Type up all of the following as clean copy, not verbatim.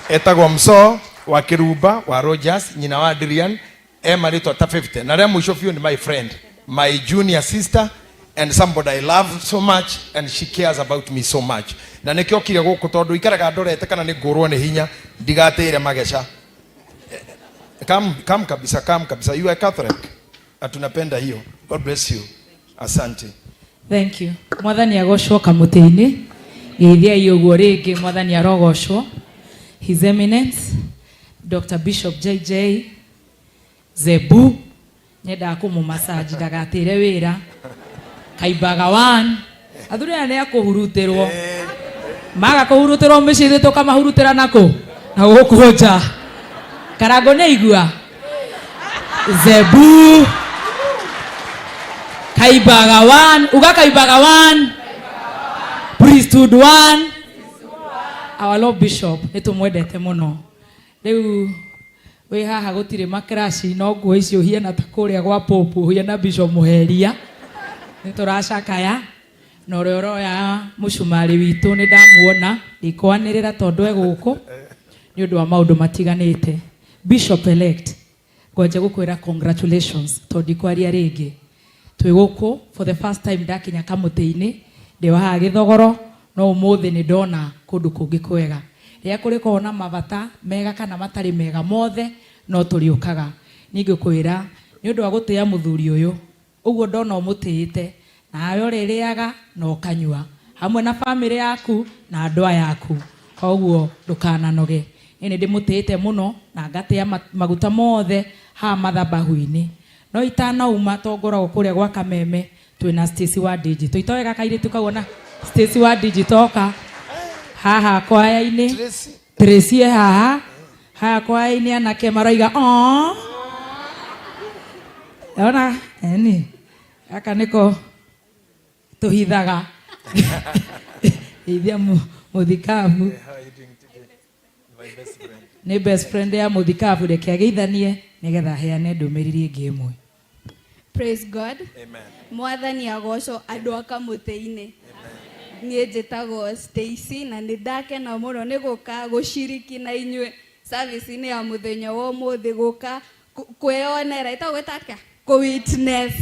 etagwo Mso wa Kiruba wa Rogers, nyina wa Adrian, marito ta 50. Na remo show ni my friend, my junior sister, and somebody I love so much, and she cares about me so much. Na nekio kire guku tondu ikaraga ndorete kana ni ngurwo ni hinya ndigateire magesha. Come kabisa. You are Catholic. Atunapenda hiyo. God bless you. Asante. Thank you. Mwathani agoshwo kamutini. Geithia yoguo ringi mwathani arogoshwo. His Eminence Dr. Bishop JJ Zebu nyenda kumumasaji ndagatire wira. Kaibaga one. Athuri ne akuhurutirwo. Maga kuhurutirwo miciri tukamahurutira nako. Na gukuja. Karago ne igua. Zebu Kaibaga one, uga Kaibaga one, priesthood one. Our Lord Bishop nitumwendete muno. Riu we haha gutire makrashi no nguo icio hiena ta kuria gwa popu hiena Bishop Muheria. Nituracakaya na uri uroya mucumari witu ni ndamuona ikwanirira tondu eguku ni undu wa maundu matiganite. Bishop elect ngoje gukwira congratulations tondu kwaria ringi twi guku for the first time ndakinya kamutini ndi wa githogoro no umuthi ni ndona kundu kungi kwega ria kuri kona mabata mega kana matari mega mothe no turiukaga ningi kwira ni undu wa gutia muthuri uyu uguo ndona umutiite nayo ririaga no kanyua hamwe na family yaku na andu yaku koguo ndukananoge ini ndimutiite muno na ngatia maguta mothe ha mathabahu-ini no itana uma tongoragwo kuria gwa Kameme twina Stacy wa digital itoega kairitu kawona Stacy wa digital ka haha kwaya-ini Tracy haha kwaya-ini anake maraiga ona eni aka niko tuhithaga ithia muthikabu ni best friend ya muthikabu reke ageithanie nigetha heane ndumiriri ingi imwe. Praise God. Amen. Mwathani agoco andu akamuteini. Nie njitagwo Stacy na nindakena muno ni guka gushiriki na inywe service ni ya muthenya wa umuthi guka kwionera itagwetaka ko witness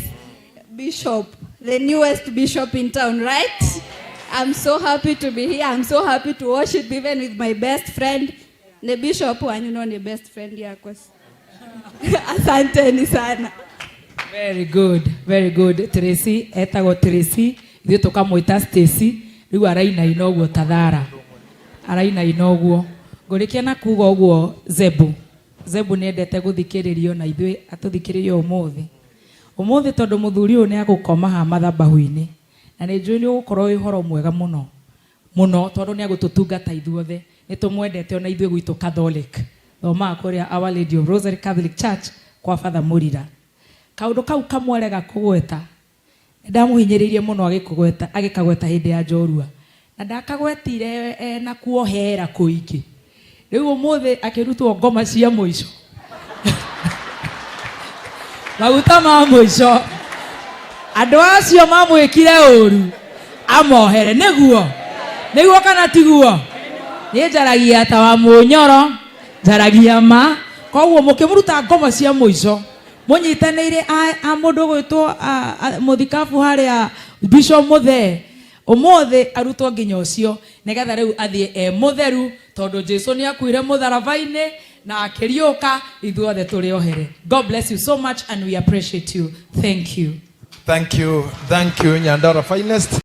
Bishop, the newest bishop in town, right? I'm so happy to be here. I'm so happy to worship even with my best friend. The bishop wanyu no ni best friend yako. Asanteni sana. Very good. Tracy etagwo Tracy ithu tukamwita Stacy riu araina inoguo tathara araina inoguo ngurikia na kuga uguo Zebu ni endete guthikiririo na ithui atuthikiririo umuthi tondu muthuri uyu ni agukoma ha mathabahu-ini na ni njui ni ugukorwo wi horo mwega muno tondu ni agututungata ithuothe ni tumwendete ona ithui gwitu Catholic thoma kuria Our Lady of Rosary Catholic Church kwa Father Murira kaundu kau kamwerega kugweta ndamuhinyiririe muno agikagweta hindi ya njorua na ndakagwetire na kuohera kuingi riu umuthi akirutwo ngoma cia muico maguta ma muico andu acio mamwikire uru amohere niguo kana tiguo ni njaragia ta wa munyoro njaragia ma koguo mukimuruta ngoma cia muico munyitanire a mundu gwitwo muthikabu haria Bishop Muthe umuthi arutwo nginya ucio nigetha riu athie mutheru tondu Jesu ni akuire mutharaba-ini na akiriuka ithuothe turi ohere. God bless you so much and we appreciate you. Thank you. Nyandara finest.